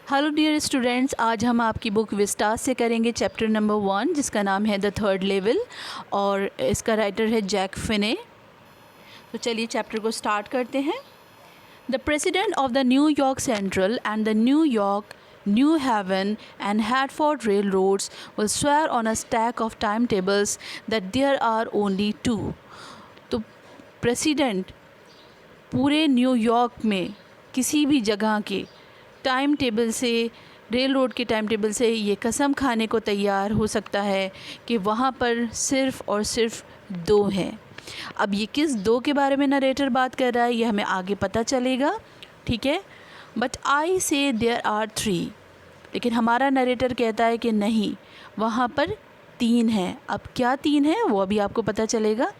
Hello dear students, आज हम आपकी बुक विस्टास से करेंगे चैप्टर नंबर 1 जिसका नाम है द थर्ड लेवल और इसका राइटर है जैक फिने। तो चलिए चैप्टर को स्टार्ट करते हैं। The president of the New York Central and the New York New Haven and Hartford railroads will swear on a stack of timetables that there are only 2। तो president पूरे New York में किसी भी जगह के टाइम टेबल से, rail road के time table से ये कसम खाने को तैयार हो सकता है कि वहाँ पर सिर्फ़ और सिर्फ 2 हैं। अब ये किस 2 के बारे में नरेटर बात कर रहा है ये हमें आगे पता चलेगा, ठीक है। बट आई से देयर आर 3, लेकिन हमारा नरेटर कहता है कि नहीं, वहाँ पर 3 हैं। अब क्या 3 हैं वो अभी आपको पता चलेगा।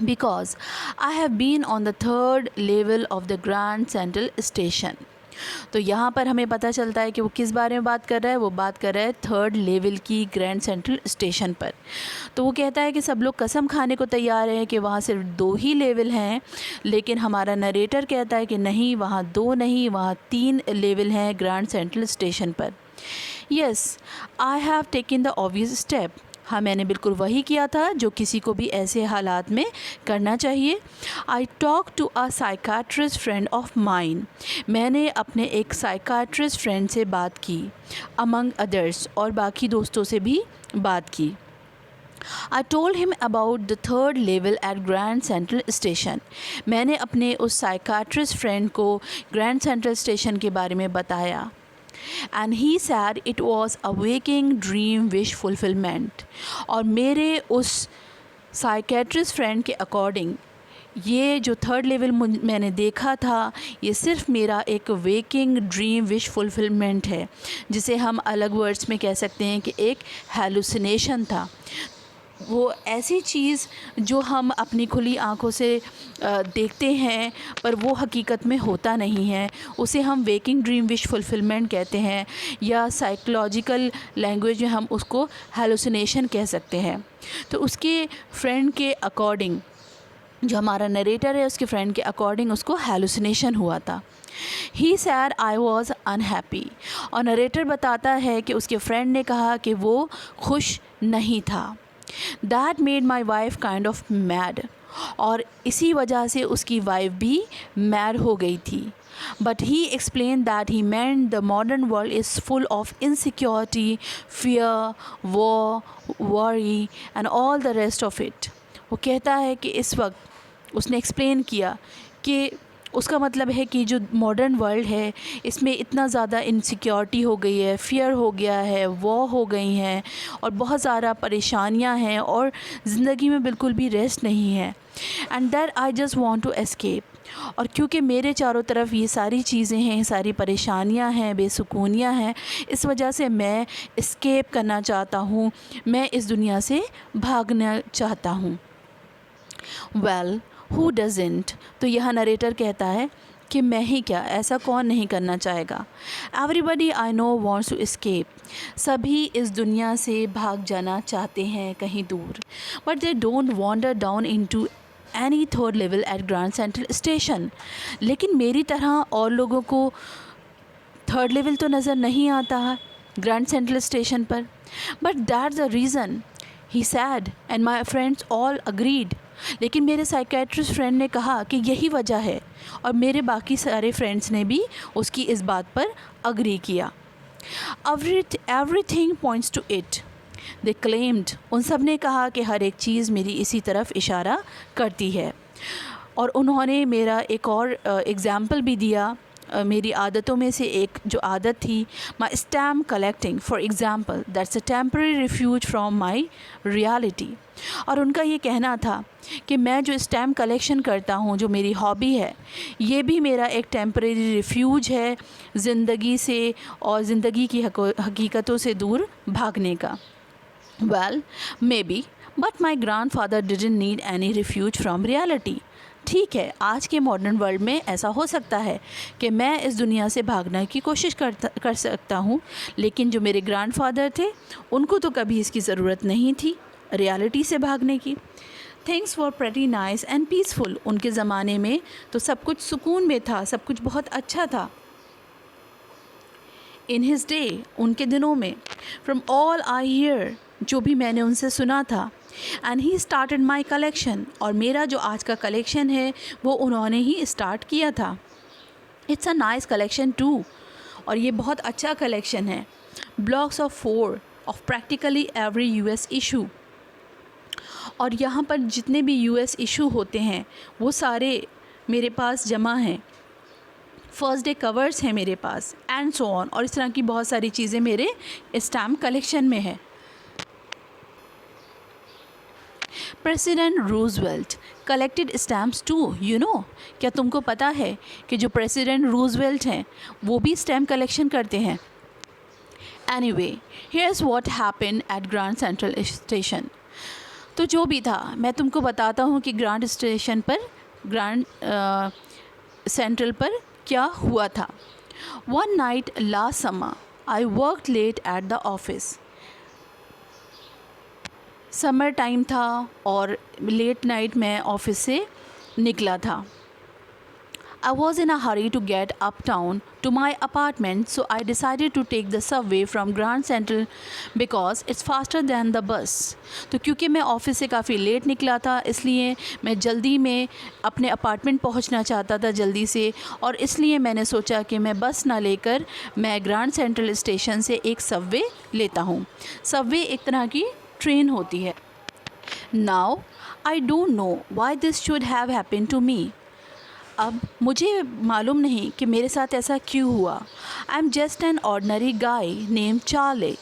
Because I have been on the third level of the Grand Central Station। तो यहाँ पर हमें पता चलता है कि वो किस बारे में बात कर रहा है। वो बात कर रहा है थर्ड लेवल की ग्रैंड सेंट्रल स्टेशन पर। तो वो कहता है कि सब लोग कसम खाने को तैयार हैं कि वहाँ सिर्फ 2 ही लेवल हैं, लेकिन हमारा नरेटर कहता है कि नहीं, वहाँ 2 नहीं, वहाँ 3 लेवल हैं ग्रैंड सेंट्रल स्टेशन पर। Yes, I have taken the obvious step. हाँ, मैंने बिल्कुल वही किया था जो किसी को भी ऐसे हालात में करना चाहिए। I talk to a psychiatrist friend of mine. मैंने अपने एक साइकाट्रिस्ट फ्रेंड से बात की, अमंग अदर्स, और बाकी दोस्तों से भी बात की। I told him about the third level at Grand Central Station. मैंने अपने उस साइकाट्रिस्ट फ्रेंड को ग्रैंड सेंट्रल स्टेशन के बारे में बताया। And he said it was a waking dream wish fulfillment। और मेरे उस साइकेट्रिस्ट फ्रेंड के अकॉर्डिंग ये जो थर्ड लेवल मैंने देखा था, ये सिर्फ मेरा एक वेकिंग ड्रीम विश फुलफिलमेंट है, जिसे हम अलग वर्ड्स में कह सकते हैं कि एक हेलुसिनेशन था। वो ऐसी चीज़ जो हम अपनी खुली आँखों से देखते हैं पर वो हकीकत में होता नहीं है, उसे हम वेकिंग ड्रीम विश फुलफिलमेंट कहते हैं, या साइकोलॉजिकल लैंग्वेज में हम उसको हेलुसिनेशन कह सकते हैं। तो उसके फ्रेंड के अकॉर्डिंग, जो हमारा नरेटर है उसके फ्रेंड के अकॉर्डिंग उसको हेलुसिनेशन हुआ था। ही सैड आई वॉज अनहैप्पी। और नरेटर बताता है कि उसके फ्रेंड ने कहा कि वो खुश नहीं था। That made my wife kind of mad। और इसी वजह से उसकी वाइफ भी मैड हो गई थी। But he explained that he meant the modern world is full of insecurity, fear, war, worry and all the rest of it। वो कहता है कि इस वक्त उसने एक्सप्लेन किया कि उसका मतलब है कि जो मॉडर्न वर्ल्ड है इसमें इतना ज़्यादा इनसिक्योरिटी हो गई है, फ़ियर हो गया है, वॉर हो गई हैं और बहुत ज़्यादा परेशानियां हैं और ज़िंदगी में बिल्कुल भी रेस्ट नहीं है। And that I just want to escape. और क्योंकि मेरे चारों तरफ ये सारी चीज़ें हैं, सारी परेशानियां हैं, बेसुकूनियाँ हैं, इस वजह से मैं एस्केप करना चाहता हूँ, मैं इस दुनिया से भागना चाहता हूँ। Well, who doesn't. तो यहाँ नरेटर कहता है कि मैं ही क्या, ऐसा कौन नहीं करना चाहेगा। Everybody I know wants to escape. सभी इस दुनिया से भाग जाना चाहते हैं कहीं दूर, but they don't wander down into any third level at Grand Central Station. लेकिन मेरी तरह और लोगों को थर्ड लेवल तो नज़र नहीं आता है ग्रैंड सेंट्रल स्टेशन पर। But that's the reason, he said and my friends all agreed. लेकिन मेरे साइकेट्रिस्ट फ्रेंड ने कहा कि यही वजह है, और मेरे बाकी सारे फ्रेंड्स ने भी उसकी इस बात पर अग्री किया। Everything points to it, they claimed. उन सब ने कहा कि हर एक चीज़ मेरी इसी तरफ इशारा करती है। और उन्होंने मेरा एक और एग्ज़ाम्पल भी दिया। मेरी आदतों में से एक जो आदत थी, माई stamp collecting for example, that's a temporary refuse from my reality. और उनका ये कहना था कि मैं जो स्टैम्प कलेक्शन करता हूँ, जो मेरी हॉबी है, ये भी मेरा एक टेम्पररी रिफ्यूज है ज़िंदगी से और ज़िंदगी की हकीकतों से दूर भागने का। Well, may be, but my grand father didn't need any refuse from reality. ठीक है, आज के मॉडर्न वर्ल्ड में ऐसा हो सकता है कि मैं इस दुनिया से भागने की कोशिश कर सकता हूँ, लेकिन जो मेरे ग्रैंडफादर थे उनको तो कभी इसकी ज़रूरत नहीं थी रियलिटी से भागने की। Things were pretty nice and peaceful. उनके ज़माने में तो सब कुछ सुकून में था, सब कुछ बहुत अच्छा था। इन हिज डे, उनके दिनों में, फ्रॉम ऑल आई हियर, जो भी मैंने उनसे सुना था, and he started my collection, और मेरा जो आज का कलेक्शन है वो उन्होंने ही स्टार्ट किया था. It's a nice collection too, और ये बहुत अच्छा कलेक्शन है. Blocks of 4 of practically every US issue, और यहाँ पर जितने भी यूएस इशू होते हैं वो सारे मेरे पास जमा हैं. फर्स्ट डे कवर्स हैं मेरे पास, एंड सो ऑन, और इस तरह की बहुत सारी चीज़ें मेरे स्टैम्प कलेक्शन में है. President Roosevelt collected stamps too, you know, क्या तुमको पता है कि जो प्रेसिडेंट रूजवेल्ट हैं वो भी स्टैम्प कलेक्शन करते हैं. Anyway, here's what happened at Grand Central Station. तो जो भी था मैं तुमको बताता हूँ कि ग्रैंड स्टेशन पर, ग्रैंड सेंट्रल पर क्या हुआ था. One night last summer I worked late at the office. Summer time था और लेट नाइट मैं ऑफिस से निकला था. I was in a hurry to get uptown to my apartment, so I decided to take the subway from Grand Central because it's faster than the bus. तो क्योंकि मैं office से काफ़ी late निकला था इसलिए मैं जल्दी में अपने अपार्टमेंट पहुंचना चाहता था जल्दी से, और इसलिए मैंने सोचा कि मैं बस ना लेकर मैं ग्रैंड सेंट्रल स्टेशन से एक सबवे लेता हूँ. सबवे एक तरह की ट्रेन होती है. Now I don't know why this should have happened to me. अब मुझे मालूम नहीं कि मेरे साथ ऐसा क्यों हुआ. I am just an ordinary guy name Charlie.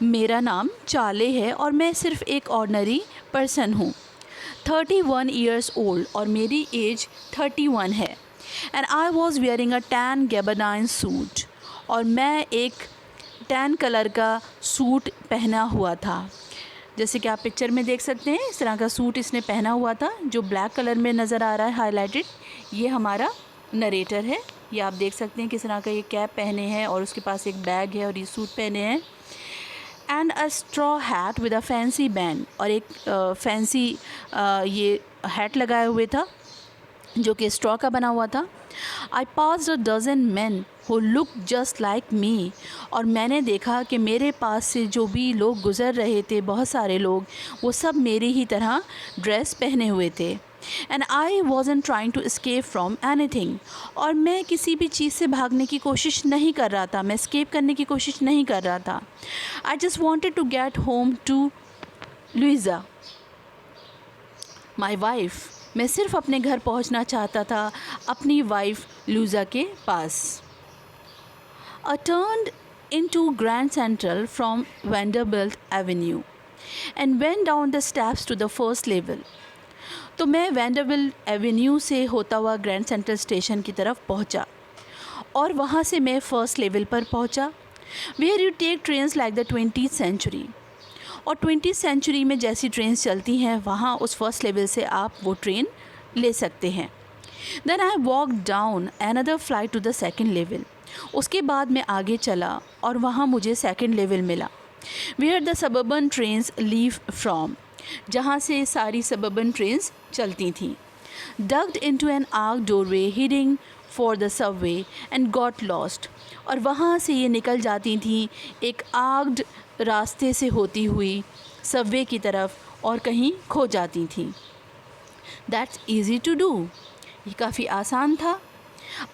मेरा नाम चार्ले है और मैं सिर्फ एक ऑर्डनरी पर्सन हूँ. 31 ईयर्स ओल्ड, और मेरी एज 31 है. And I was wearing a tan gabardine suit, और मैं एक टैन कलर का सूट पहना हुआ था. जैसे कि आप पिक्चर में देख सकते हैं इस तरह का सूट इसने पहना हुआ था जो ब्लैक कलर में नज़र आ रहा है हाईलाइटेड. ये हमारा नरेटर है. ये आप देख सकते हैं किस तरह का ये कैप पहने हैं और उसके पास एक बैग है और ये सूट पहने हैं. And a straw hat with a fancy band, और एक फैंसी ये हैट लगाए हुए था जो कि स्ट्रॉ का बना हुआ था. I passed a dozen men who look just like me, और मैंने देखा कि मेरे पास से जो भी लोग गुज़र रहे थे, बहुत सारे लोग, वो सब मेरी ही तरह ड्रेस पहने हुए थे. And I wasn't trying to escape from anything, और मैं किसी भी चीज़ से भागने की कोशिश नहीं कर रहा था, मैं escape करने की कोशिश नहीं कर रहा था. I just wanted to get home to Louisa my wife. मैं सिर्फ अपने घर पहुंचना चाहता था, अपनी वाइफ लुइज़ा के पास. I turned into Grand Central from Vanderbilt Avenue and went down the steps to the first level. तो मैं वैंडरबिल्ट एवेन्यू से होता हुआ ग्रैंड सेंट्रल स्टेशन की तरफ पहुंचा, और वहां से मैं फ़र्स्ट लेवल पर पहुंचा. Where you take trains like the 20th century, और 20th सेंचुरी में जैसी ट्रेन्स चलती हैं वहाँ उस फर्स्ट लेवल से आप वो ट्रेन ले सकते हैं. Then I walk down another flight to the second level. उसके बाद मैं आगे चला और वहाँ मुझे सेकेंड लेवल मिला. Where the suburban trains leave from, जहाँ से सारी सबर्बन ट्रेन्स चलती थीं. Ducked into an arch doorway heading for the subway and got lost, और वहाँ से ये निकल जाती थीं एक आर्क्ड रास्ते से होती हुई सबवे की तरफ और कहीं खो जाती थीं. दैट्स ईजी टू डू, ये काफ़ी आसान था.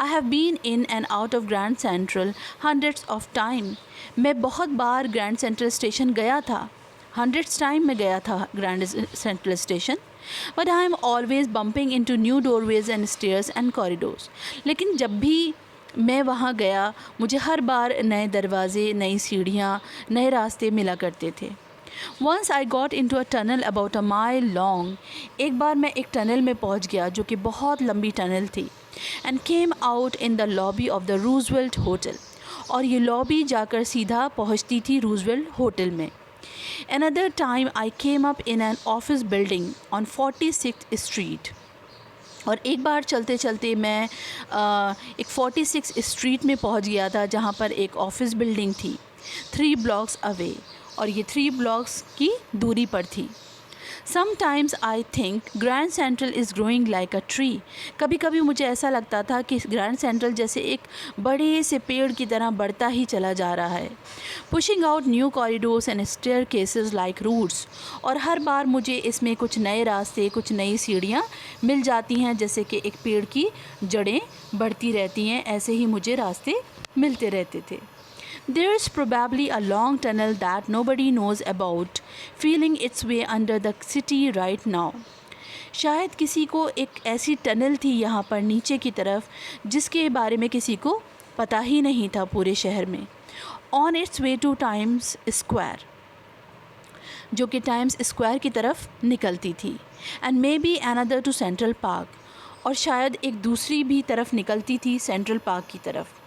I have been in and out of Grand Central hundreds of time. मैं बहुत बार ग्रैंड सेंट्रल स्टेशन गया था, hundreds टाइम में गया था grand Central station. But I am always bumping into new doorways and stairs and corridors. लेकिन जब भी मैं वहाँ गया मुझे हर बार नए दरवाजे, नई सीढ़ियाँ, नए रास्ते मिला करते थे. Once I got into a tunnel about a mile long. एक बार मैं एक टनल में पहुँच गया जो कि बहुत लंबी टनल थी. And came out in the lobby of the Roosevelt Hotel. और ये लॉबी जाकर सीधा पहुँचती थी रूजवेल्ट होटल में. Another time I came up in an office building on 46th Street. और एक बार चलते चलते मैं एक 46 स्ट्रीट में पहुंच गया था जहां पर एक ऑफिस बिल्डिंग थी 3 blocks अवे, और ये 3 blocks की दूरी पर थी. Sometimes I think Grand Central is growing like a tree. कभी कभी मुझे ऐसा लगता था कि ग्रैंड सेंट्रल जैसे एक बड़े से पेड़ की तरह बढ़ता ही चला जा रहा है. Pushing out new corridors and staircases like roots. और हर बार मुझे इसमें कुछ नए रास्ते, कुछ नई सीढ़ियाँ मिल जाती हैं, जैसे कि एक पेड़ की जड़ें बढ़ती रहती हैं, ऐसे ही मुझे रास्ते मिलते रहते थे. There's probably a long tunnel that nobody knows about, feeling its way under the city right now. शायद किसी को एक ऐसी टनल थी यहाँ पर नीचे की तरफ जिसके बारे में किसी को पता ही नहीं था पूरे शहर में. On its way to Times Square, जो कि टाइम्स स्क्वायर की तरफ निकलती थी. And maybe another to Central Park, और शायद एक दूसरी भी तरफ निकलती थी सेंट्रल पार्क की तरफ.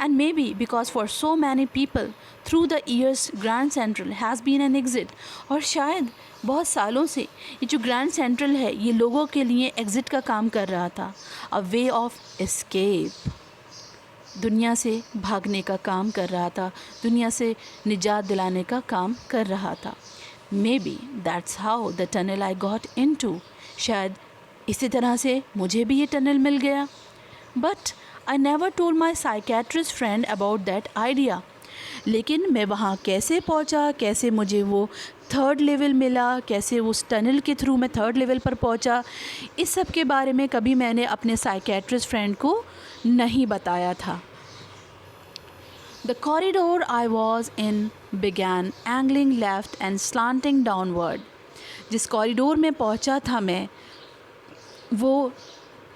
And maybe because for so many people through the years Grand Central has been an exit, और शायद बहुत सालों से ये जो ग्रैंड सेंट्रल है ये लोगों के लिए एग्ज़िट का काम कर रहा था, अ वे ऑफ एस्केप, दुनिया से भागने का काम कर रहा था, दुनिया से निजात दिलाने का काम कर रहा था. Maybe that's how the tunnel I got into, शायद इसी तरह से मुझे भी ये टनल मिल गया. But I never told my psychiatrist friend about that idea. लेकिन मैं वहाँ कैसे पहुँचा, कैसे मुझे वो थर्ड लेवल मिला, कैसे उस टनल के थ्रू मैं थर्ड लेवल पर पहुँचा, इस सब के बारे में कभी मैंने अपने साइकेट्रिस्ट फ्रेंड को नहीं बताया था. The corridor I was in began angling left and slanting downward. जिस कॉरिडोर में पहुँचा था मैं, वो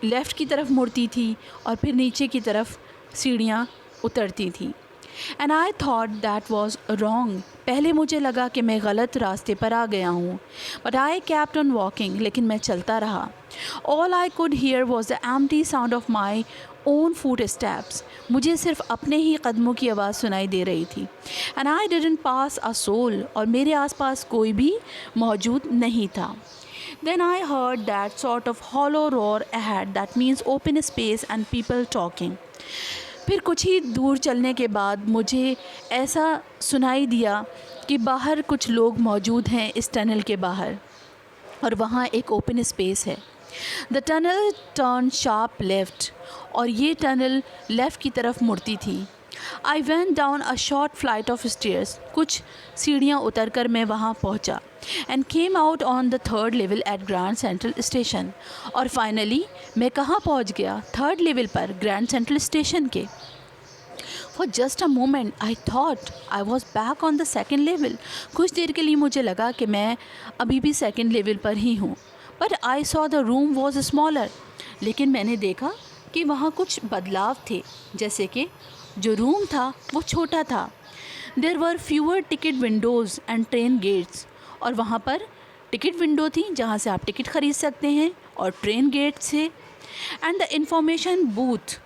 लेफ़्ट की तरफ मुड़ती थी और फिर नीचे की तरफ सीढ़ियाँ उतरती थी. And I thought that was wrong. पहले मुझे लगा कि मैं गलत रास्ते पर आ गया हूँ. But I kept on walking, लेकिन मैं चलता रहा. All I could hear was the empty sound of my own footsteps. मुझे सिर्फ अपने ही कदमों की आवाज़ सुनाई दे रही थी. And I didn't pass a soul, और मेरे आसपास कोई भी मौजूद नहीं था. Then I heard that sort of hollow roar ahead, that means open space and people talking. फिर कुछ ही दूर चलने के बाद मुझे ऐसा सुनाई दिया कि बाहर कुछ लोग मौजूद हैं इस टनल के बाहर, और वहाँ एक ओपन स्पेस है. The tunnel turned sharp left, और ये टनल लेफ़्ट की तरफ मुड़ती थी. I went down a short flight of stairs. कुछ सीढ़ियाँ उतर कर मैं वहाँ पहुँचा. And came out on the third level at Grand Central Station. और finally मैं कहाँ पहुँच गया? थर्ड लेवल पर, ग्रैंड सेंट्रल स्टेशन के. For just a moment I thought I was back on the second level. कुछ देर के लिए मुझे लगा कि मैं अभी भी सेकंड लेवल पर ही हूँ. But I saw the room was smaller. लेकिन मैंने देखा कि वहाँ कुछ बदलाव थे, जैसे कि जो रूम था वो छोटा था. There were fewer ticket windows and train gates. और वहाँ पर टिकट विंडो थी जहाँ से आप टिकट ख़रीद सकते हैं, और ट्रेन गेट थे. And the information booth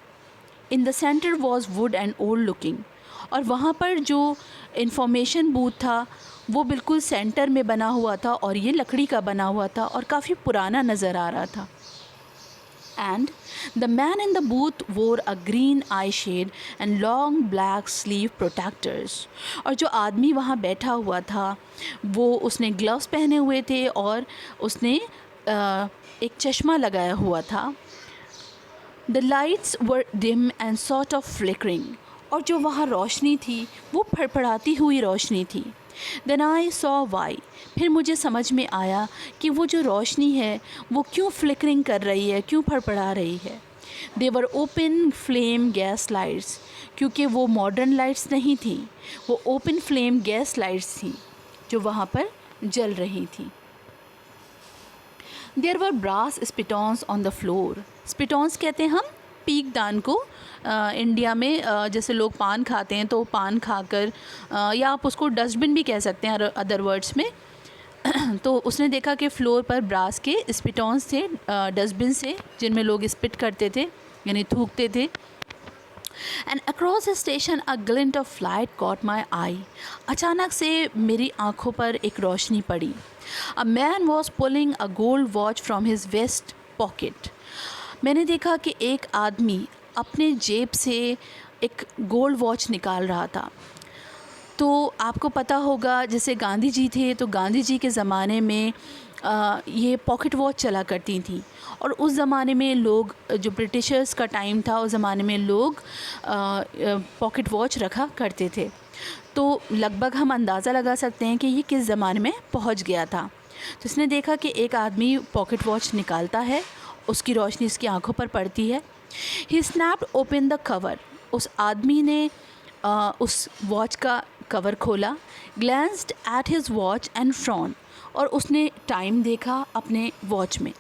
in the centre was would and old looking. और वहाँ पर जो इंफॉर्मेशन बूथ था वो बिल्कुल सेंटर में बना हुआ था, और ये लकड़ी का बना हुआ था और काफ़ी पुराना नज़र आ रहा था. And the man in the booth wore a green eye shade and long black sleeve protectors. और जो आदमी वहाँ बैठा हुआ था वो उसने ग्लव्स पहने हुए थे और उसने एक चश्मा लगाया हुआ था. The lights were dim and sort of flickering. और जो वहाँ रोशनी थी वो फड़फड़ाती हुई रोशनी थी. Then I saw why. फिर मुझे समझ में आया कि वो जो रोशनी है वो क्यों फ्लिकरिंग कर रही है, क्यों फड़फड़ा रही है. They were open flame gas lights. क्योंकि वो मॉडर्न लाइट्स नहीं थी, वो ओपन फ्लेम गैस लाइट्स थी जो वहाँ पर जल रही थी. There were brass spittoons on the floor. स्पिटॉन्स कहते हैं हम पीक दान को. इंडिया में जैसे लोग पान खाते हैं तो पान खाकर, या आप उसको डस्टबिन भी कह सकते हैं अदर वर्ड्स में. तो उसने देखा कि फ्लोर पर ब्रास के स्पिटॉन्स थे, डस्टबिन से, जिनमें लोग स्पिट करते थे यानी थूकते थे. And across the station a glint of light caught my eye. अचानक से मेरी आँखों पर एक रोशनी पड़ी. A man was pulling a gold watch from his vest pocket. मैंने देखा कि एक आदमी अपने जेब से एक गोल्ड वॉच निकाल रहा था. तो आपको पता होगा जैसे गांधी जी थे तो गांधी जी के ज़माने में ये पॉकेट वॉच चला करती थी। और उस ज़माने में लोग, जो ब्रिटिशर्स का टाइम था, उस ज़माने में लोग पॉकेट वॉच रखा करते थे। तो लगभग हम अंदाज़ा लगा सकते हैं कि ये किस ज़माने में पहुंच गया था। तो उसने देखा कि एक आदमी पॉकेट वॉच निकालता है, उसकी रोशनी उसकी आंखों पर पड़ती है। He snapped open the cover. उस आदमी ने उस वॉच का कवर खोला, glanced at his watch and frowned, और उसने टाइम देखा अपने वॉच में।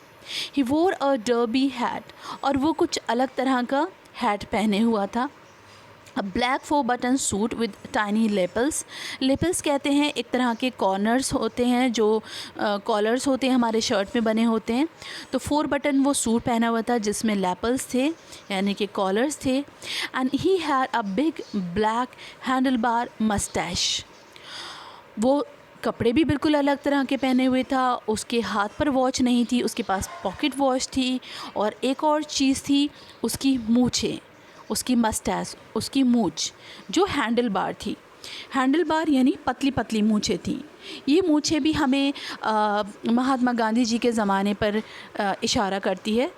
ही वोर अ डर्बी हैट, और वो कुछ अलग तरह का हैट पहने हुआ था। A black 4 button suit with tiny lapels. Lapels कहते हैं एक तरह के कॉर्नर्स होते हैं, जो कॉलर्स होते हैं हमारे शर्ट में बने होते हैं। तो 4 बटन वो सूट पहना हुआ था जिसमें लेपल्स थे, यानी कि कॉलर्स थे। And he had a big black handlebar moustache. वो कपड़े भी बिल्कुल अलग तरह के पहने हुए था। उसके हाथ पर वॉच नहीं थी, उसके पास पॉकेट वॉच थी। और एक और चीज़ थी, उसकी मूछें, उसकी मस्टैश, उसकी मूछ जो हैंडल बार थी। हैंडल बार यानी पतली पतली मूछें थी। ये मूछें भी हमें महात्मा गांधी जी के ज़माने पर इशारा करती है।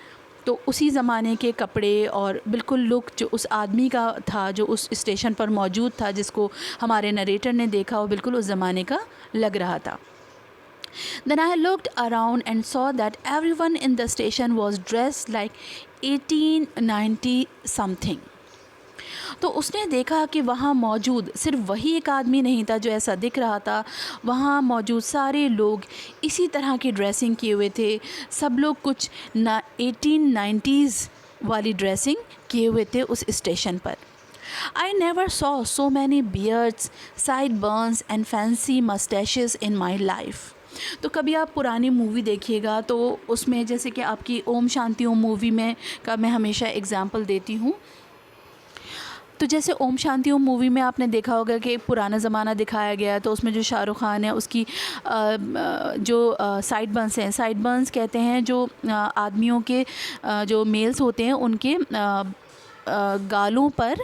तो उसी ज़माने के कपड़े और बिल्कुल लुक जो उस आदमी का था, जो उस स्टेशन पर मौजूद था, जिसको हमारे नरेटर ने देखा, वो बिल्कुल उस ज़माने का लग रहा था। Then I looked around and saw that everyone in the station was dressed like 1890 something. तो उसने देखा कि वहाँ मौजूद सिर्फ वही एक आदमी नहीं था जो ऐसा दिख रहा था। वहाँ मौजूद सारे लोग इसी तरह की ड्रेसिंग किए हुए थे। सब लोग कुछ 1890s वाली ड्रेसिंग किए हुए थे उस स्टेशन पर। I never saw so many beards, sideburns and fancy mustaches in my life. तो कभी आप पुरानी मूवी देखिएगा तो उसमें, जैसे कि आपकी ओम शांति ओम मूवी में का मैं हमेशा एग्जांपल देती हूँ। तो जैसे ओम शांति ओम मूवी में आपने देखा होगा कि पुराना ज़माना दिखाया गया है, तो उसमें जो शाहरुख खान है उसकी जो साइड बन्स हैं, साइड बन्स कहते हैं जो आदमियों के जो मेल्स होते हैं उनके गालों पर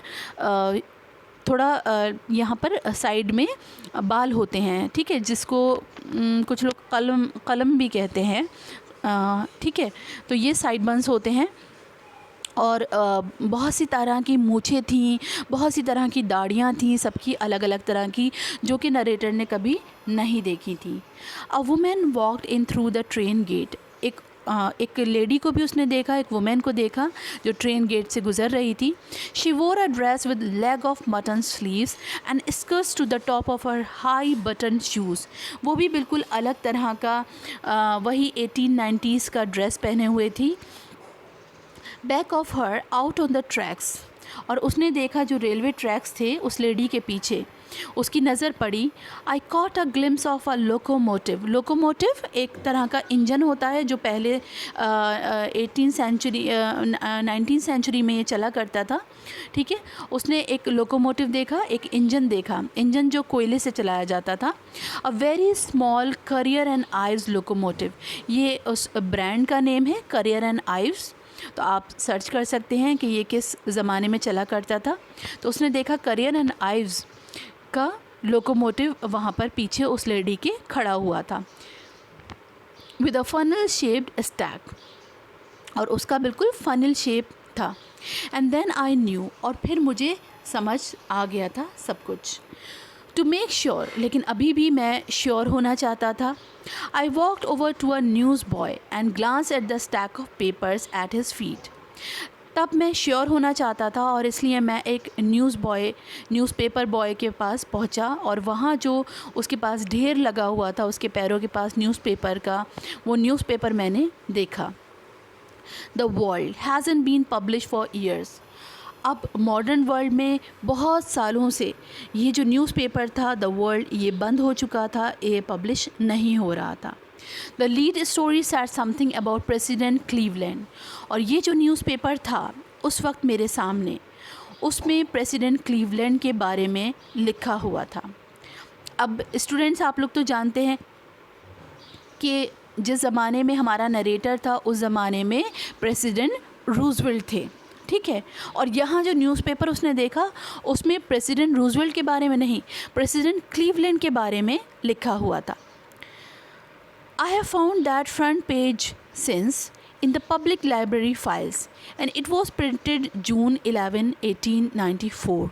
थोड़ा यहाँ पर साइड में बाल होते हैं, ठीक है, जिसको कुछ लोग कलम भी कहते हैं, ठीक है। तो ये साइड बन्स होते हैं। और बहुत सी तरह की मूछें थीं, बहुत सी तरह की दाढ़ियाँ थीं, सबकी अलग अलग तरह की, जो कि नरेटर ने कभी नहीं देखी थी। A woman walked in through the train gate. एक लेडी को भी उसने देखा, एक वुमेन को देखा जो ट्रेन गेट से गुज़र रही थी। She wore a dress with leg of mutton sleeves and skirts to the top of her high button shoes. वो भी बिल्कुल अलग तरह का वही 1890s का ड्रेस पहने हुए थी। Back of her out on the tracks. और उसने देखा जो रेलवे ट्रैक्स थे उस लेडी के पीछे उसकी नज़र पड़ी। आई caught a glimpse of a locomotive. Locomotive एक तरह का इंजन होता है जो पहले 19th सेंचुरी में ये चला करता था, ठीक है। उसने एक लोकोमोटिव देखा, एक इंजन देखा, इंजन जो कोयले से चलाया जाता था। A very small career and Ives locomotive, ये उस ब्रांड का नेम है, करियर एंड आइव्स। तो आप सर्च कर सकते हैं कि ये किस ज़माने में चला करता था। तो उसने देखा करियर एंड आइव्स का लोकोमोटिव वहाँ पर पीछे उस लेडी के खड़ा हुआ था with a funnel shaped stack, और उसका बिल्कुल फनल शेप था। एंड देन आई न्यू, और फिर मुझे समझ आ गया था सब कुछ। टू मेक श्योर, लेकिन अभी भी मैं श्योर होना चाहता था। I walked over to a newsboy and glance at the stack of papers at his feet. तब मैं श्योर होना चाहता था और इसलिए मैं एक न्यूज़पेपर बॉय के पास पहुंचा, और वहाँ जो उसके पास ढेर लगा हुआ था उसके पैरों के पास न्यूज़पेपर का, वो न्यूज़पेपर मैंने देखा। The world hasn't been publish for years. अब मॉडर्न वर्ल्ड में बहुत सालों से ये जो न्यूज़पेपर था द वर्ल्ड, ये बंद हो चुका था, ये पब्लिश नहीं हो रहा था। The lead story sad something about president Cleveland, और ये जो न्यूज़पेपर था उस वक्त मेरे सामने, उसमें प्रेसिडेंट क्लीवलैंड के बारे में लिखा हुआ था। अब स्टूडेंट्स, आप लोग तो जानते हैं कि जिस ज़माने में हमारा नरेटर था उस ज़माने में प्रेसिडेंट रूजवेल्ट थे, ठीक है। और यहाँ जो न्यूज़पेपर उसने देखा उसमें प्रेसिडेंट रूजवेल्ट के बारे में नहीं, प्रेसिडेंट क्लीवलैंड के बारे में लिखा हुआ था। I have found that front page since in the public library files and it was printed June 11, 1894.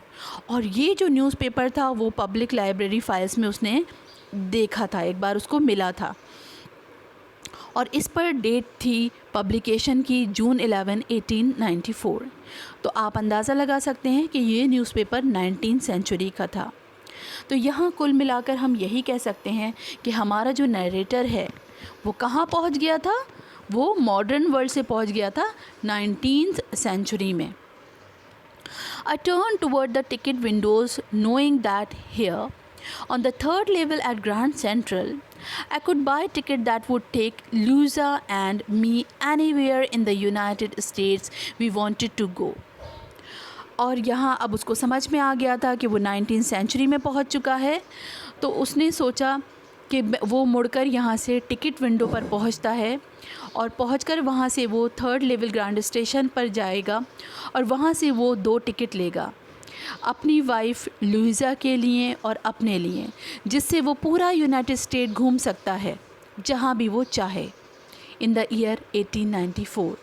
और ये जो न्यूज़पेपर था वो पब्लिक लाइब्रेरी फाइल्स में उसने देखा था, एक बार उसको मिला था और इस पर डेट थी पब्लिकेशन की जून 11, 1894। तो आप अंदाज़ा लगा सकते हैं कि ये न्यूज़पेपर 19th सेंचुरी का था। तो यहाँ कुल मिलाकर हम यही कह सकते हैं कि हमारा जो नरेटर है वो कहाँ पहुँच गया था, वो मॉडर्न वर्ल्ड से पहुँच गया था 19th सेंचुरी में। I turned toward the ticket windows knowing that here on the third level at Grand Central I could buy a ticket that would take Louisa and me anywhere in the United States we wanted to go. और यहाँ अब उसको समझ में आ गया था कि वो 19th सेंचुरी में पहुँच चुका है, तो उसने सोचा कि वो मुड़कर यहाँ से टिकट विंडो पर पहुँचता है और पहुँचकर वहाँ से वो थर्ड लेवल ग्रैंड स्टेशन पर जाएगा और वहाँ से वो 2 टिकट लेगा, अपनी वाइफ लुइजा के लिए और अपने लिए, जिससे वो पूरा यूनाइटेड स्टेट घूम सकता है जहाँ भी वो चाहे इन द ईयर 1894,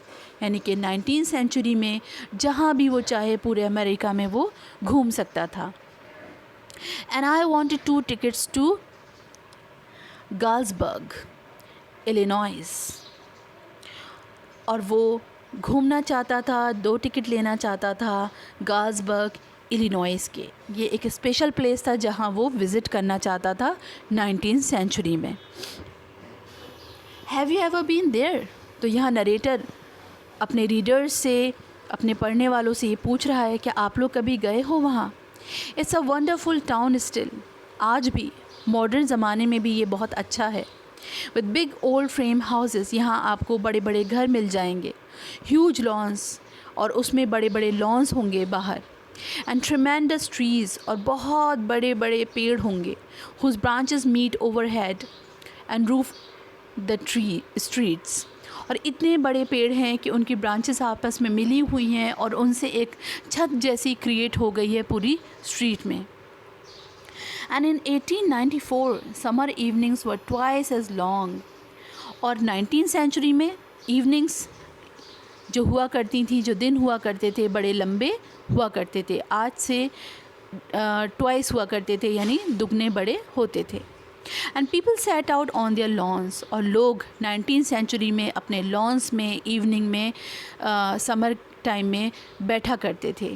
यानी कि 19th सेंचुरी में जहाँ भी वो चाहे पूरे अमेरिका में वो घूम सकता था। And I wanted 2 tickets to Galesburg, Illinois, और वो घूमना चाहता था, 2 टिकट लेना चाहता था गाल्सबर्ग, इलिनॉइस के। ये एक स्पेशल प्लेस था जहाँ वो विज़िट करना चाहता था 19th सेंचुरी में। Have you ever been there? तो यहाँ नरेटर अपने रीडर्स से, अपने पढ़ने वालों से ये पूछ रहा है कि आप लोग कभी गए हो वहाँ? It's a wonderful town still, आज भी मॉडर्न ज़माने में भी ये बहुत अच्छा है। With big old frame houses, यहाँ आपको बड़े बड़े घर मिल जाएंगे, ह्यूज लॉन्स, और उसमें बड़े बड़े लॉन्स होंगे बाहर, एंड ट्रेमेंडस ट्रीज़, और बहुत बड़े बड़े पेड़ होंगे, whose branches meet overhead and roof the tree streets, और इतने बड़े पेड़ हैं कि उनकी ब्रांचेस आपस में मिली हुई हैं और उनसे एक छत जैसी क्रिएट हो गई है पूरी स्ट्रीट में। And in 1894 summer evenings were twice as long, और 19th सेंचुरी में इवनिंग्स जो हुआ करती थी, जो दिन हुआ करते थे, बड़े लंबे हुआ करते थे, आज से ट्वाइस हुआ करते थे, यानी दुगने बड़े होते थे। And people set out on their lawns, और लोग 19th सेंचुरी में अपने लॉन्स में इवनिंग में समर टाइम में बैठा करते थे।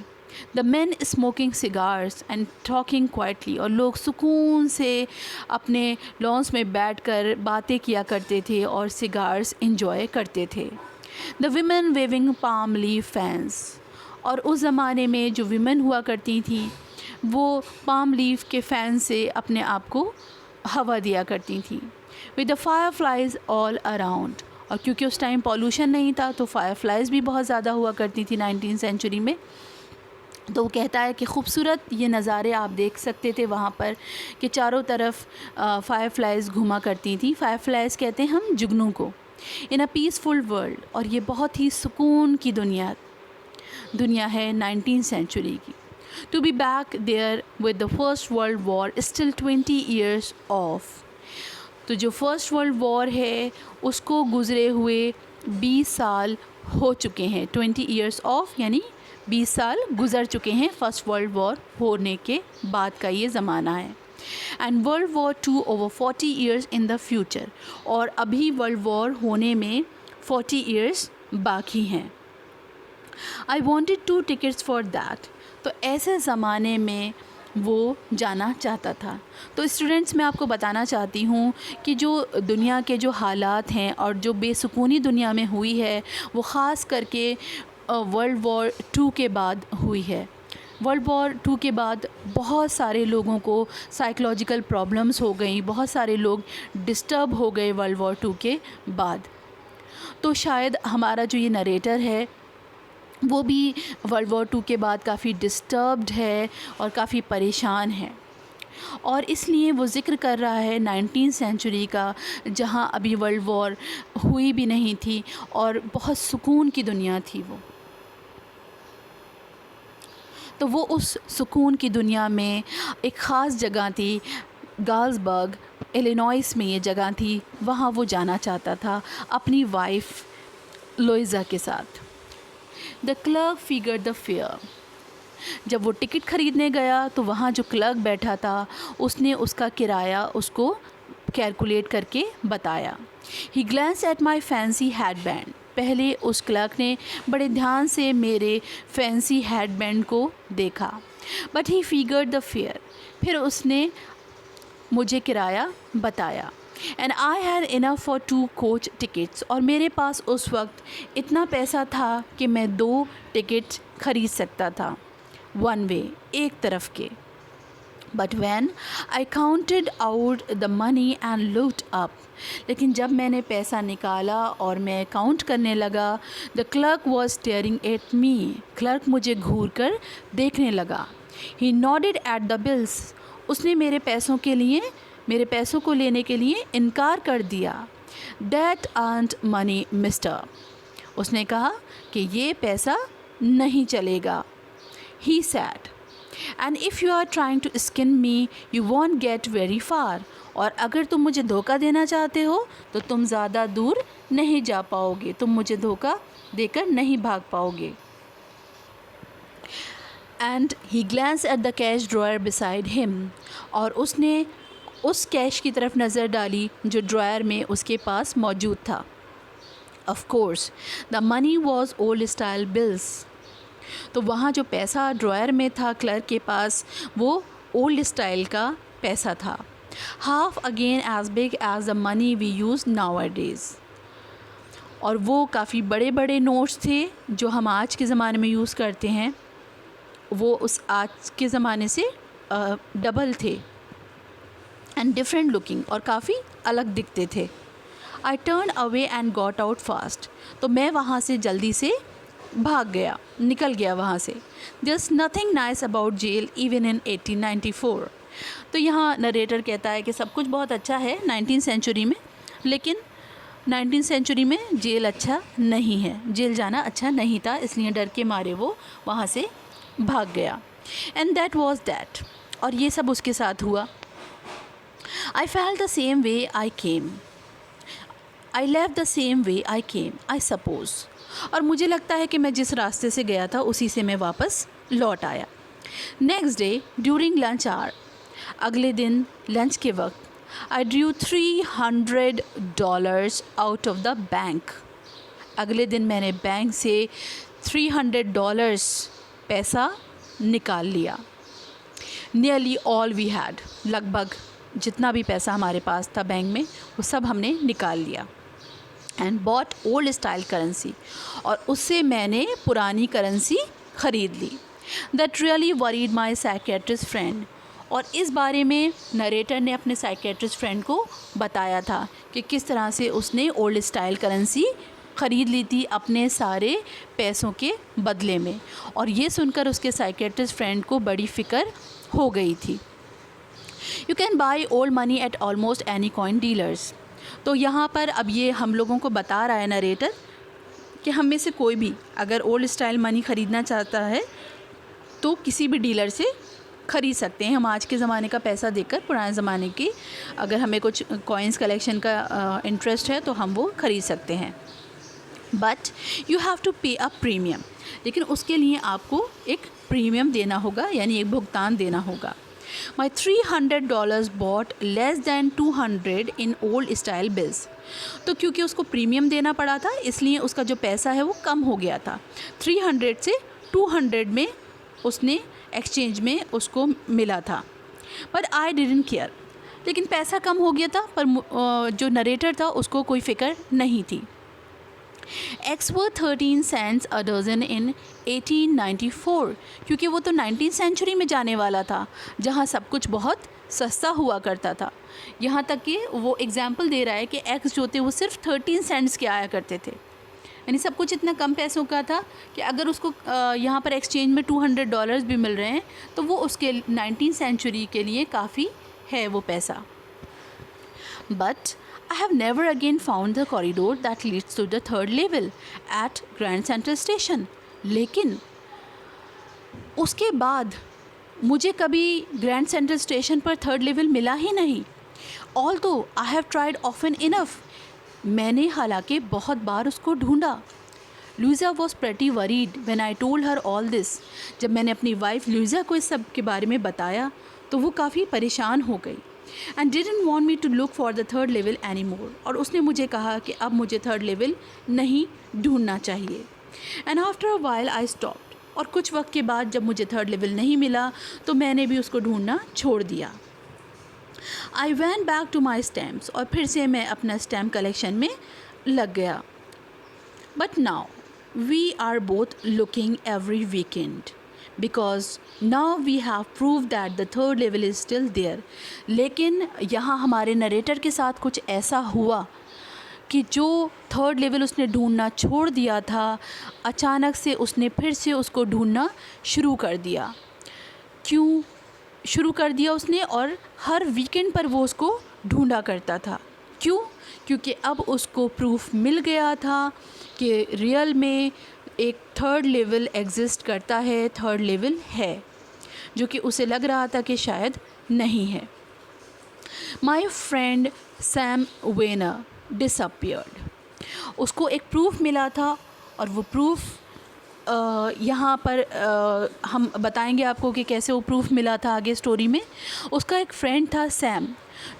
The man smoking cigars and talking quietly, और लोग सुकून से अपने लॉन्स में बैठकर बातें किया करते थे और सिगार्स इंजॉय करते थे। The women waving palm leaf fans, और उस ज़माने में जो विमेन हुआ करती थी वो पाम लीफ के फ़ैन से अपने आप को हवा दिया करती थी। With the fire flies all around, और क्योंकि उस टाइम पॉल्यूशन नहीं था तो फायर फ्लाइज भी बहुत ज़्यादा हुआ करती थी 19th सेंचुरी में। तो वो कहता है कि खूबसूरत ये नज़ारे आप देख सकते थे वहाँ पर कि चारों तरफ फायर फ्लाइज घूमा करती थी। फायर फ्लाइज कहते हैं हम जुगनू को। इन अ पीसफुल वर्ल्ड, और ये बहुत ही सुकून की दुनिया है 19th सेंचुरी की। To be back there with the first world war still 20 years off, तो जो फर्स्ट वर्ल्ड वॉर है उसको गुज़रे हुए 20 साल हो चुके हैं। 20 years ऑफ यानी 20 साल गुज़र चुके हैं फर्स्ट वर्ल्ड वॉर होने के बाद का ये ज़माना है। And world war 2 over 40 years in the future, और अभी वर्ल्ड वॉर होने में 40 years बाकी हैं। I wanted 2 tickets for that, तो ऐसे ज़माने में वो जाना चाहता था। तो स्टूडेंट्स, मैं आपको बताना चाहती हूँ कि जो दुनिया के जो हालात हैं और जो बेसुकूनी दुनिया में हुई है वो ख़ास करके वर्ल्ड वॉर 2 के बाद हुई है। वर्ल्ड वॉर 2 के बाद बहुत सारे लोगों को साइकोलॉजिकल प्रॉब्लम्स हो गई, बहुत सारे लोग डिस्टर्ब हो गए वर्ल्ड वॉर 2 के बाद। तो शायद हमारा जो ये नरेटर है वो भी वर्ल्ड वॉर 2 के बाद काफ़ी डिस्टर्ब्ड है और काफ़ी परेशान है, और इसलिए वो ज़िक्र कर रहा है 19th सेंचुरी का, जहाँ अभी वर्ल्ड वॉर हुई भी नहीं थी और बहुत सुकून की दुनिया थी वो। तो वो उस सुकून की दुनिया में एक ख़ास जगह थी गाल्सबर्ग इलिनॉइस में ये जगह थी, वहाँ वो जाना चाहता था अपनी वाइफ लोइज़ा के साथ। The clerk figure the fair. जब वो टिकट ख़रीदने गया तो वहाँ जो क्लर्क बैठा था उसने उसका किराया उसको कैलकुलेट करके बताया। He glance at my fancy hatband. पहले उस क्लर्क ने बड़े ध्यान से मेरे फैंसी हैड बैंड को देखा। But he figured the fair. फिर उसने मुझे किराया बताया। And I had enough for 2 coach tickets. और मेरे पास उस वक्त इतना पैसा था कि मैं 2 टिकट्स ख़रीद सकता था, वन वे, एक तरफ के। But when I counted out the money and looked up. लेकिन जब मैंने पैसा निकाला और मैं काउंट करने लगा, the clerk was staring at me. Clerk मुझे घूर कर देखने लगा। ही नॉडेड एट द बिल्स। उसने मेरे पैसों को लेने के लिए इनकार कर दिया। That ain't money mister. उसने कहा कि ये पैसा नहीं चलेगा। He said, and if you are trying to skin me you won't get very far. और अगर तुम मुझे धोखा देना चाहते हो तो तुम ज़्यादा दूर नहीं जा पाओगे, तुम मुझे धोखा देकर नहीं भाग पाओगे। And he glance at the cash dryer beside him. और उसने उस कैश की तरफ नज़र डाली जो ड्रॉयर में उसके पास मौजूद था। Of course the money was old style bills. तो वहाँ जो पैसा ड्रॉयर में था क्लर्क के पास, वो ओल्ड स्टाइल का पैसा था। Half again as big as the money we use nowadays. और वो काफ़ी बड़े बड़े नोट्स थे जो हम आज के ज़माने में यूज़ करते हैं, वो उस आज के ज़माने से डबल थे। एंड डिफरेंट लुकिंग, और काफ़ी अलग दिखते थे। I turn away and got out fast. तो मैं वहाँ से जल्दी से भाग गया, निकल गया वहाँ से। There's nothing nice about jail even in 1894। तो यहाँ नरेटर कहता है कि सब कुछ बहुत अच्छा है 19th सेंचुरी में, लेकिन 19th सेंचुरी में जेल अच्छा नहीं है, जेल जाना अच्छा नहीं था, इसलिए डर के मारे वो वहाँ से भाग गया। And that was that. और ये सब उसके साथ हुआ। I felt the same way I came. I left the same way I came I suppose. और मुझे लगता है कि मैं जिस रास्ते से गया था उसी से मैं वापस लौट आया। Next day during lunch hour. अगले दिन लंच के वक्त I drew $300 out of the bank. अगले दिन मैंने बैंक से $300 पैसा निकाल लिया। Nearly all we had. लगभग जितना भी पैसा हमारे पास था बैंक में वो सब हमने निकाल लिया। And bought old style currency. और उससे मैंने पुरानी करेंसी ख़रीद ली। That really worried my psychiatrist friend. और इस बारे में नरेटर ने अपने साइकेट्रिस्ट फ्रेंड को बताया था कि किस तरह से उसने ओल्ड स्टाइल करेंसी ख़रीद ली थी अपने सारे पैसों के बदले में। और ये सुनकर उसके साइकेट्रिस्ट फ्रेंड को बड़ी फ़िक्र हो गई थी। You can buy old money at almost any coin dealers. तो यहाँ पर अब ये हम लोगों को बता रहा है नरेटर कि हम में से कोई भी अगर ओल्ड स्टाइल मनी ख़रीदना चाहता है तो किसी भी डीलर से ख़रीद सकते हैं। हम आज के ज़माने का पैसा देकर पुराने ज़माने की अगर हमें कुछ कॉइन्स कलेक्शन का इंटरेस्ट है तो हम वो ख़रीद सकते हैं। बट यू हैव टू पे अ प्रीमियम। लेकिन उसके लिए आपको एक प्रीमियम देना होगा, यानी एक भुगतान देना होगा। My $300 bought less than 200 in old style bills। तो क्योंकि उसको प्रीमियम देना पड़ा था इसलिए उसका जो पैसा है वो कम हो गया था। 300 से 200 में उसने एक्सचेंज में उसको मिला था। But I didn't care. लेकिन पैसा कम हो गया था पर जो नरेटर था उसको कोई फ़िक्र नहीं थी। Eggs were 13 cents a dozen in 1894। क्योंकि वो तो 19th सेंचुरी में जाने वाला था जहाँ सब कुछ बहुत सस्ता हुआ करता था। यहाँ तक कि वो एग्जाम्पल दे रहा है कि एग्स जो थे वो सिर्फ 13 सेंट्स के आया करते थे, यानी सब कुछ इतना कम पैसों का था कि अगर उसको यहाँ पर एक्सचेंज में $200 भी मिल रहे हैं तो वो उसके 19th सेंचुरी के लिए काफ़ी है वो पैसा। But I have never again found the corridor that leads to the 3rd level at Grand Central Station। लेकिन उसके बाद मुझे कभी ग्रैंड सेंट्रल स्टेशन पर थर्ड लेवल मिला ही नहीं। Although I have tried often enough, मैंने हालांकि बहुत बार उसको ढूंढा। Luisa was pretty worried when I told her all this, जब मैंने अपनी वाइफ लुइजा को इस सब के बारे में बताया तो वो काफ़ी परेशान हो गई। And didn't want me to look for the third level any more, और उसने मुझे कहा कि अब मुझे थर्ड लेवल नहीं ढूंढना चाहिए। And after a while I stopped, और कुछ वक्त के बाद जब मुझे थर्ड लेवल नहीं मिला तो मैंने भी उसको ढूंढना छोड़ दिया। I went back to my stamps, और फिर से मैं अपना स्टैम्प कलेक्शन में लग गया। But now we are both looking every weekend because now we have prove that the third level is still there. लेकिन यहाँ हमारे नरेटर के साथ कुछ ऐसा हुआ कि जो थर्ड लेवल उसने ढूंढना छोड़ दिया था, अचानक से उसने फिर से उसको ढूंढना शुरू कर दिया। क्यों शुरू कर दिया उसने? और हर वीकेंड पर वो उसको ढूंढा करता था। क्यों? क्योंकि अब उसको प्रूफ मिल गया था कि रियल में एक थर्ड लेवल एग्जिस्ट करता है, थर्ड लेवल है, जो कि उसे लग रहा था कि शायद नहीं है। My friend Sam Vanern disappeared, उसको एक प्रूफ मिला था, और वो प्रूफ यहाँ पर हम बताएंगे आपको कि कैसे वो प्रूफ मिला था आगे स्टोरी में। उसका एक फ्रेंड था सैम,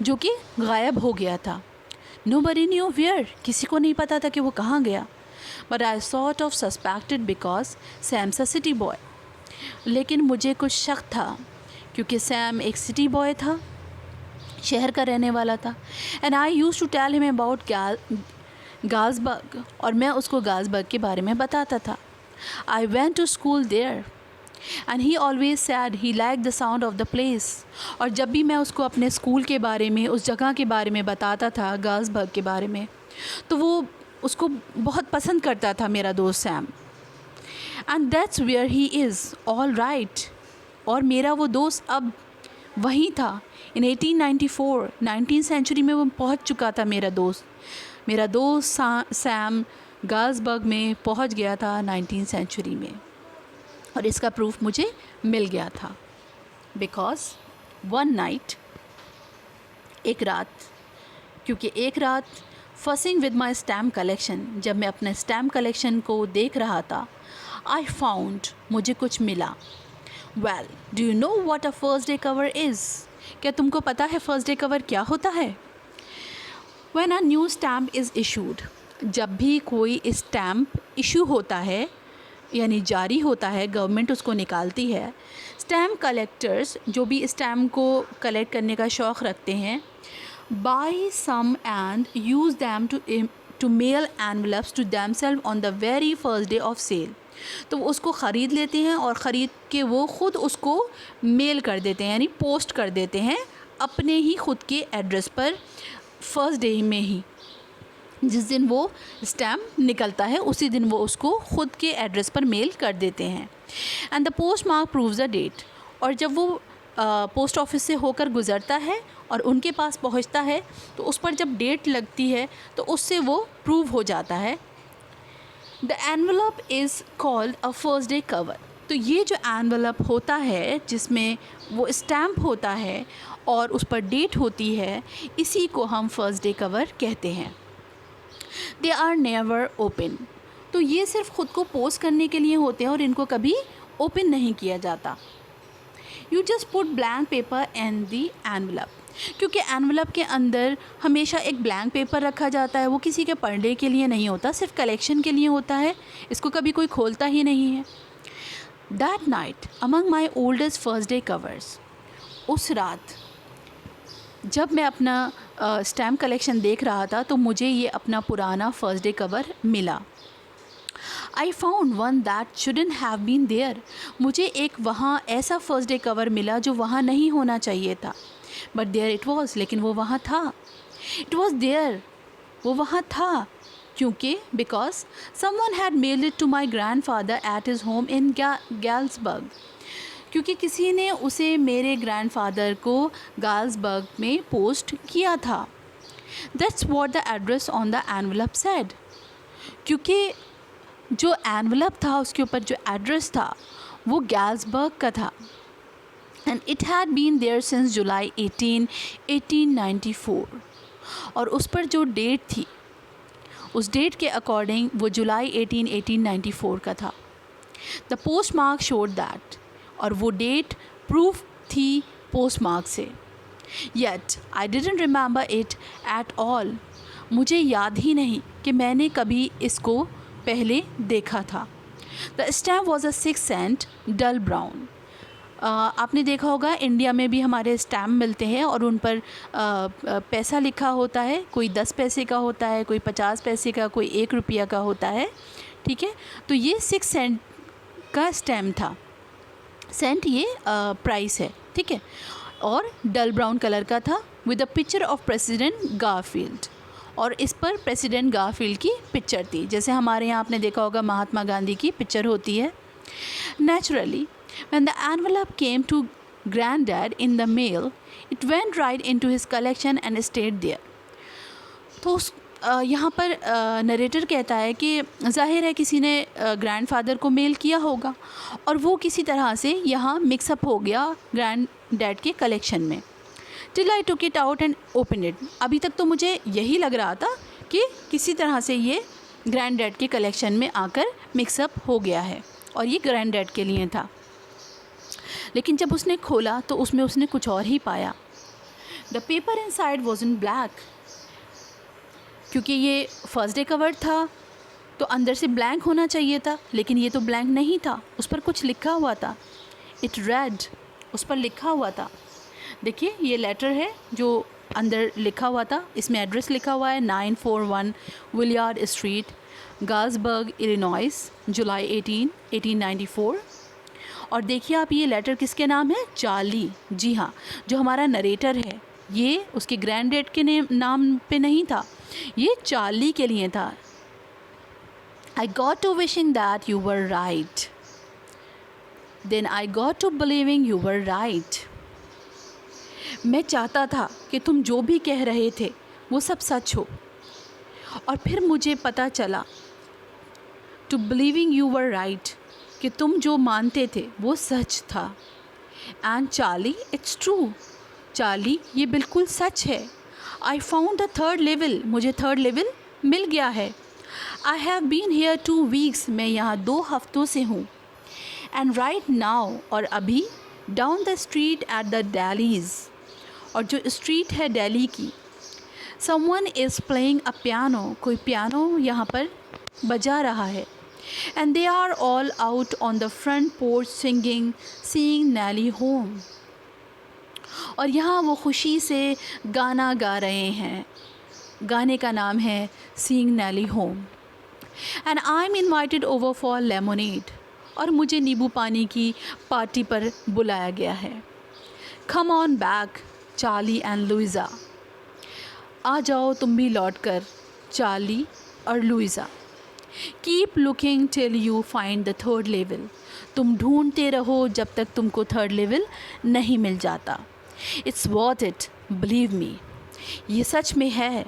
जो कि गायब हो गया था। नोबडी न्यू वेयर, किसी को नहीं पता था कि वो कहाँ गया। But I sort of suspected because Sam's a city boy, लेकिन मुझे कुछ शक था क्योंकि सैम एक सिटी बॉय था, शहर का रहने वाला था। And I use to tell him about Galesburg, और मैं उसको गाल्सबर्ग के बारे में बताता था। I went to school there and he always said he like the sound of the place, और जब भी मैं उसको अपने स्कूल के बारे में, उस जगह के बारे में बताता था, गाल्सबर्ग के बारे में, तो वो उसको बहुत पसंद करता था, मेरा दोस्त Sam. And that's where he is all right, और मेरा वो दोस्त अब वहीं था। इन 1894 19th सेंचुरी में वो पहुंच चुका था। मेरा दोस्त सैम गाल्सबर्ग में पहुंच गया था 19th सेंचुरी में, और इसका प्रूफ मुझे मिल गया था। बिकॉज वन नाइट, एक रात, क्योंकि एक रात fussing with my stamp collection, जब मैं अपने स्टैम्प कलेक्शन को देख रहा था, आई फाउंड, मुझे कुछ मिला। Well, do you know what a first day cover is? क्या तुमको पता है फर्स्ट डे कवर क्या होता है? When a new stamp is issued, जब भी कोई स्टैम्प इशू होता है, यानी जारी होता है, गवर्नमेंट उसको निकालती है, स्टैम्प कलेक्टर्स, जो भी स्टैम्प को कलेक्ट करने का शौक़ रखते हैं, buy some and use them to mail envelopes to themselves on the very first day of sale. तो उसको ख़रीद लेते हैं और ख़रीद के वो ख़ुद उसको मेल कर देते हैं, यानी पोस्ट कर देते हैं अपने ही ख़ुद के एड्रेस पर फर्स्ट डे में ही। जिस दिन वो स्टैम्प निकलता है उसी दिन वो उसको ख़ुद के एड्रेस पर मेल कर देते हैं। And the postmark proves the date, और जब वो पोस्ट ऑफिस से होकर गुज़रता है और उनके पास पहुंचता है तो उस पर जब डेट लगती है तो उससे वो प्रूव हो जाता है। The envelope is called a first day cover. तो ये जो एनवलप होता है जिसमें वो स्टैम्प होता है और उस पर डेट होती है, इसी को हम फर्स्ट डे कवर कहते हैं। दे आर नेवर ओपन, तो ये सिर्फ ख़ुद को पोस्ट करने के लिए होते हैं और इनको कभी ओपन नहीं किया जाता। You just put blank paper in the envelope, क्योंकि एनवलप के अंदर हमेशा एक ब्लैंक पेपर रखा जाता है, वो किसी के पढ़ने के लिए नहीं होता, सिर्फ कलेक्शन के लिए होता है, इसको कभी कोई खोलता ही नहीं है। That night among my oldest first day covers, उस रात जब मैं अपना स्टैम्प कलेक्शन देख रहा था तो मुझे ये अपना पुराना फर्स्ट डे कवर मिला। I found one that shouldn't have been there, मुझे एक वहाँ ऐसा फर्स्ट डे कवर मिला जो वहाँ नहीं होना चाहिए था। बट देयर इट वॉज, लेकिन वो वहाँ था। इट वॉज देयर, वो वहाँ था, क्योंकि because someone had mailed it to my grandfather at his home in Galesburg, क्योंकि किसी ने उसे मेरे ग्रैंड फादर को गाल्सबर्ग में पोस्ट किया था। That's what the address on the envelope said, क्योंकि जो एनवलप था उसके ऊपर जो एड्रेस था वो गाल्सबर्ग का था। and it had been there since July 18, 1894. और उस पर जो डेट थी, उस डेट के अकॉर्डिंग वो जुलाई 18, 1894 का था. The post mark showed that, और वो डेट प्रूफ थी पोस्ट मार्क से. Yet I didn't remember it at all, मुझे याद ही नहीं कि मैंने कभी इसको पहले देखा था. The stamp was a 6 cent dull brown. आपने देखा होगा इंडिया में भी हमारे स्टैम्प मिलते हैं और उन पर पैसा लिखा होता है. कोई 10 पैसे का होता है, कोई 50 पैसे का, कोई 1 रुपया का होता है. ठीक है, तो ये 6 सेंट का स्टैम्प था. सेंट ये प्राइस है. ठीक है, और डल ब्राउन कलर का था with a picture of president Garfield. और इस पर प्रेसिडेंट गारफील्ड की पिक्चर थी. जैसे हमारे यहाँ आपने देखा होगा महात्मा गांधी की पिक्चर होती है. Naturally when the envelope came to granddad in the mail, it went right into his collection and stayed there. तो यहाँ पर नरेटर कहता है कि जाहिर है किसी ने ग्रैंडफादर को मेल किया होगा और वो किसी तरह से यहाँ मिक्सअप हो गया ग्रैंड डैड के कलेक्शन में. Till I took it out and open it. अभी तक तो मुझे यही लग रहा था कि किसी तरह से ये ग्रैंड डैड के कलेक्शन में आकर मिक्सअप हो गया है और ये ग्रैंड डैड के लिए था. लेकिन जब उसने खोला तो उसमें उसने कुछ और ही पाया. The paper inside was in black. क्योंकि ये फर्स्ट डे कवर था तो अंदर से ब्लैंक होना चाहिए था, लेकिन ये तो ब्लैंक नहीं था, उस पर कुछ लिखा हुआ था. इट रेड, उस पर लिखा हुआ था. देखिए ये लेटर है जो अंदर लिखा हुआ था. इसमें एड्रेस लिखा हुआ है 941 विलियार्ड स्ट्रीट, गाल्सबर्ग, इलिनॉइस, जुलाई 18, 1894. और देखिए आप, ये लेटर किसके नाम है? चार्ली. जी हाँ, जो हमारा नरेटर है ये उसके ग्रैंड डैड के नाम पे नहीं था, ये चार्ली के लिए था. I got to wishing that you were right, then I got to believing you were right. मैं चाहता था कि तुम जो भी कह रहे थे वो सब सच हो, और फिर मुझे पता चला to believing you were right, कि तुम जो मानते थे वो सच था. And Charlie, it's true. Charlie, ये बिल्कुल सच है. I found the 3rd level, मुझे 3rd लेवल मिल गया है. I have been here 2 weeks, मैं यहाँ 2 हफ्तों से हूँ. एंड राइट नाउ, और अभी, down the street at the Dalys, और जो स्ट्रीट है दिल्ली की, someone is playing a piano, कोई पियानो यहाँ पर बजा रहा है. And they are all out on the front porch singing, seeing Nelly home. और यहाँ वो खुशी से गाना गा रहे हैं. गाने का नाम है Seeing Nelly Home. And I'm invited over for lemonade. और मुझे नींबू पानी की पार्टी पर बुलाया गया है. Come on back, Charlie and Louisa. आ जाओ तुम भी लौट कर, चार्ली और Louisa. Keep looking till you find the 3rd level. तुम ढूंढते रहो जब तक तुमको 3rd लेवल नहीं मिल जाता. It's worth it, believe me. ये सच में है,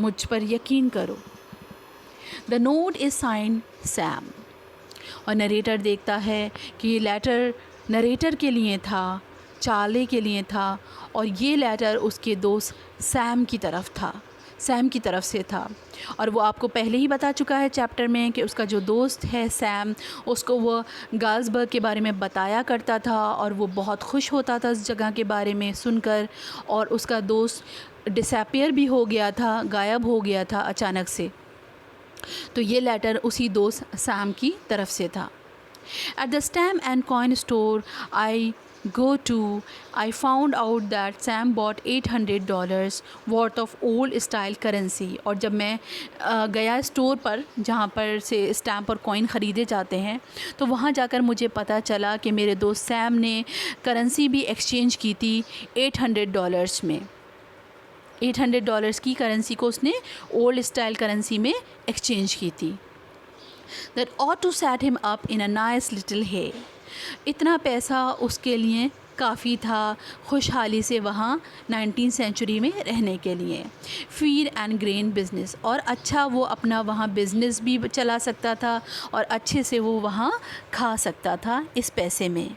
मुझ पर यकीन करो. The note is signed Sam. और नरेटर देखता है कि ये लेटर नरेटर के लिए था, चार्ली के लिए था, और ये लेटर उसके दोस्त सैम की तरफ था, सैम की तरफ से था. और वो आपको पहले ही बता चुका है चैप्टर में कि उसका जो दोस्त है सैम, उसको वो गाल्सबर्ग के बारे में बताया करता था और वो बहुत खुश होता था उस जगह के बारे में सुनकर. और उसका दोस्त डिसअपीयर भी हो गया था, गायब हो गया था अचानक से. तो ये लेटर उसी दोस्त सैम की तरफ से था. At the stamp and coin store I go to, I found out that Sam bought $800 worth of old style currency. और जब मैं गया स्टोर पर जहाँ पर से स्टैम्प और कॉइन ख़रीदे जाते हैं, तो वहाँ जाकर मुझे पता चला कि मेरे दोस्त सैम ने करेंसी भी एक्सचेंज की थी $800 में. $800 की करेंसी को उसने ओल्ड स्टाइल करेंसी में एक्सचेंज की थी. That ought to set him up in a nice little hay. इतना पैसा उसके लिए काफ़ी था खुशहाली से वहाँ 19th सेंचुरी में रहने के लिए। फीड एंड ग्रेन बिज़नेस, और अच्छा वो अपना वहाँ बिज़नेस भी चला सकता था और अच्छे से वो वहाँ खा सकता था इस पैसे में।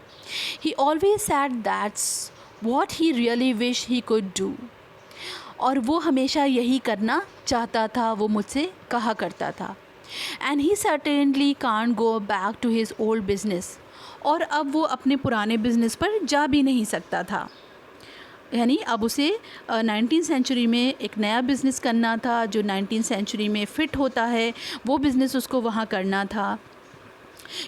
ही always sad that's what he really wish he could do, और वो हमेशा यही करना चाहता था, वो मुझसे कहा करता था। And he certainly can't go back to his old business, और अब वो अपने पुराने बिज़नेस पर जा भी नहीं सकता था। यानी अब उसे 19th सेंचुरी में एक नया बिज़नेस करना था जो 19th सेंचुरी में फ़िट होता है, वो बिज़नेस उसको वहाँ करना था,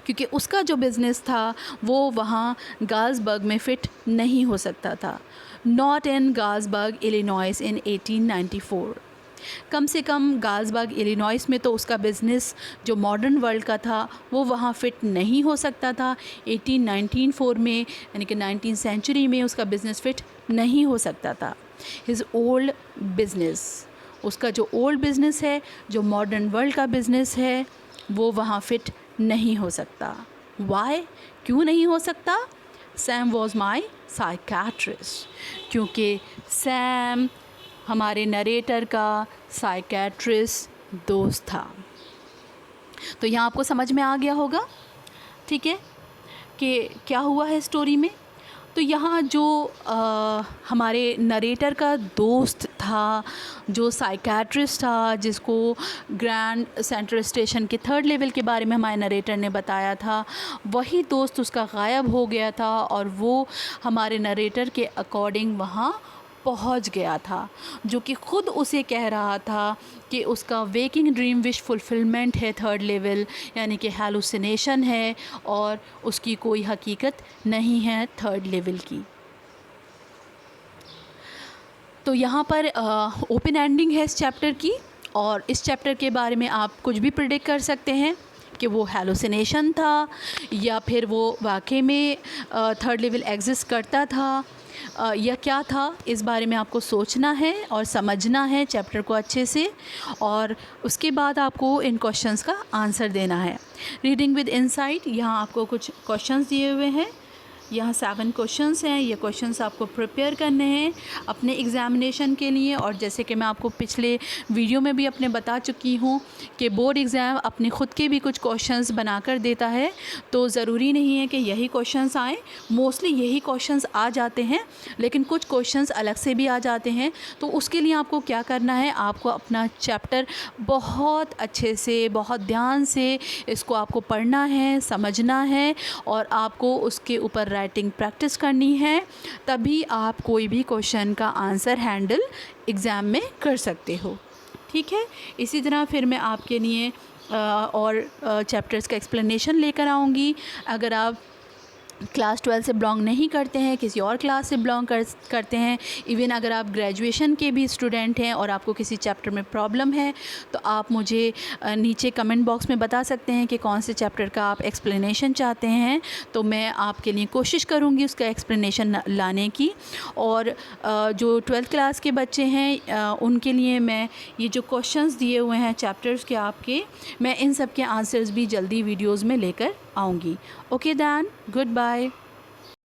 क्योंकि उसका जो बिज़नेस था वो वहाँ गाल्सबर्ग में फ़िट नहीं हो सकता था। नॉट इन गाल्सबर्ग इलिनॉइस इन 1894। कम से कम गाल्सबर्ग इलिनॉइस में तो उसका बिज़नेस जो मॉडर्न वर्ल्ड का था वो वहाँ फ़िट नहीं हो सकता था। 1894 में यानी कि 19th सेंचुरी में उसका बिज़नेस फ़िट नहीं हो सकता था। हिज ओल्ड बिज़नेस, उसका जो ओल्ड बिज़नेस है, जो मॉडर्न वर्ल्ड का बिज़नेस है, वो वहाँ फ़िट नहीं हो सकता। वाई, क्यों नहीं हो सकता? सैम वॉज माई साइकेट्रिस्ट, क्योंकि सैम हमारे नरेटर का साइकेट्रिस्ट दोस्त था। तो यहाँ आपको समझ में आ गया होगा, ठीक है, कि क्या हुआ है स्टोरी में। तो यहाँ जो हमारे नरेटर का दोस्त था, जो साइकेट्रिस्ट था, जिसको ग्रैंड सेंट्रल स्टेशन के 3rd लेवल के बारे में हमारे नरेटर ने बताया था, वही दोस्त उसका गायब हो गया था और वो हमारे नरेटर के अकॉर्डिंग वहाँ पहुंच गया था, जो कि ख़ुद उसे कह रहा था कि उसका वेकिंग ड्रीम विश फुलफिलमेंट है 3rd लेवल, यानी कि हैलुसिनेशन है और उसकी कोई हकीकत नहीं है 3rd लेवल की। तो यहाँ पर ओपन एंडिंग है इस चैप्टर की, और इस चैप्टर के बारे में आप कुछ भी प्रेडिक्ट कर सकते हैं कि वो हैलुसिनेशन था या फिर वो वाकई में 3rd लेवल एग्जिस्ट करता था या क्या था। इस बारे में आपको सोचना है और समझना है चैप्टर को अच्छे से, और उसके बाद आपको इन क्वेश्चंस का आंसर देना है। रीडिंग विद इनसाइट, यहाँ आपको कुछ क्वेश्चंस दिए हुए हैं। यहाँ 7 क्वेश्चंस हैं। ये क्वेश्चंस आपको प्रिपेयर करने हैं अपने एग्ज़ामिनेशन के लिए, और जैसे कि मैं आपको पिछले वीडियो में भी अपने बता चुकी हूँ कि बोर्ड एग्ज़ाम अपने ख़ुद के भी कुछ क्वेश्चंस बनाकर देता है, तो ज़रूरी नहीं है कि यही क्वेश्चंस आएँ। मोस्टली यही क्वेश्चंस आ जाते हैं, लेकिन कुछ क्वेश्चंस अलग से भी आ जाते हैं। तो उसके लिए आपको क्या करना है, आपको अपना चैप्टर बहुत अच्छे से, बहुत ध्यान से इसको आपको पढ़ना है, समझना है, और आपको उसके ऊपर राइटिंग प्रैक्टिस करनी है। तभी आप कोई भी क्वेश्चन का आंसर हैंडल एग्ज़ाम में कर सकते हो, ठीक है। इसी तरह फिर मैं आपके लिए और चैप्टर्स का एक्सप्लेनेशन लेकर आऊँगी। अगर आप क्लास 12 से बिलोंग नहीं करते हैं, किसी और क्लास से बिलोंग करते हैं, इवन अगर आप ग्रेजुएशन के भी स्टूडेंट हैं और आपको किसी चैप्टर में प्रॉब्लम है, तो आप मुझे नीचे कमेंट बॉक्स में बता सकते हैं कि कौन से चैप्टर का आप एक्सप्लेनेशन चाहते हैं। तो मैं आपके लिए कोशिश करूँगी उसका एक्सप्लेनेशन लाने की। और जो 12th क्लास के बच्चे हैं उनके लिए मैं ये जो क्वेश्चंस दिए हुए हैं चैप्टर्स के आपके, मैं इन सब के आंसर्स भी जल्दी वीडियोज़ में लेकर आऊँगी। Okay then, good bye.